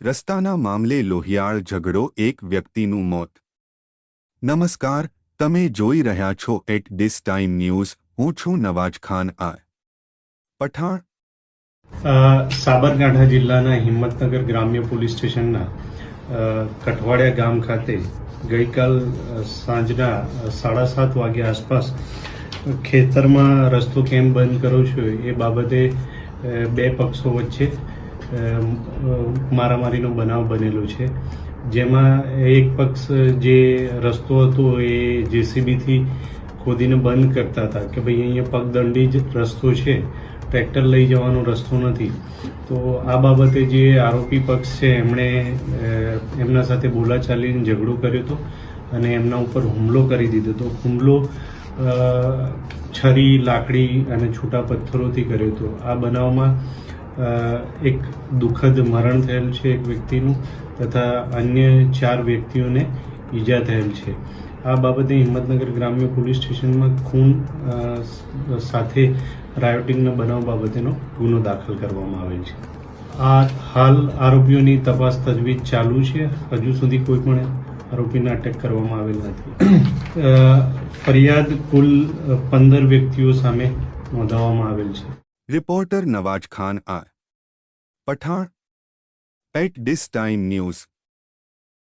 રસ્તાના મામલે લોહિયાળ ઝઘડો, એક વ્યક્તિનું મોત। નમસ્કાર, તમે જોઈ રહ્યા છો એટ ધીસ ટાઈમ ન્યૂઝ। હું છું નવાજ ખાન। પઠાણ સાબરકાંઠા જિલ્લાના હિંમતનગર ગ્રામ્ય પોલીસ સ્ટેશનના કઠવાડિયા ગામ ખાતે ગઈકાલ સાંજના 7:30 વાગ્યા આસપાસ ખેતરમાં રસ્તો કેમ બંધ કરો છો એ બાબતે બે પક્ષો વચ્ચે મારામારીનો બનાવ બનેલો છે, જેમાં એક પક્ષ જે રસ્તો હતો એ જેસીબીથી ખોદીને બંધ કરતા હતા કે ભાઈ અહીંયા પગદંડી જ રસ્તો છે, ટ્રેક્ટર લઈ જવાનો રસ્તો નથી। તો આ બાબતે જે આરોપી પક્ષ છે એમણે એમના સાથે બોલાચાલીને ઝઘડો કર્યો હતો અને એમના ઉપર હુમલો કરી દીધો હતો। હુમલો છરી, લાકડી અને છૂટા પથ્થરોથી કર્યો હતો। આ બનાવમાં એક દુઃખદ મરણ થયેલ છે એક વ્યક્તિનું, તથા અન્ય 4 વ્યક્તિઓને ઈજા થયેલ છે। આ બાબતે હિંમતનગર ગ્રામ્ય પોલીસ સ્ટેશનમાં ખૂન સાથે રાયોટિંગના બનાવ બાબતેનો ગુનો દાખલ કરવામાં આવેલ છે। આ હાલ આરોપીઓની તપાસ તજવીજ ચાલુ છે। હજુ સુધી કોઈ પણ આરોપીને અટક કરવામાં આવેલ નથી। ફરિયાદ કુલ 15 વ્યક્તિઓ સામે નોંધાવવામાં આવેલ છે। Reporter Nawaz Khan. Pathan at this time news.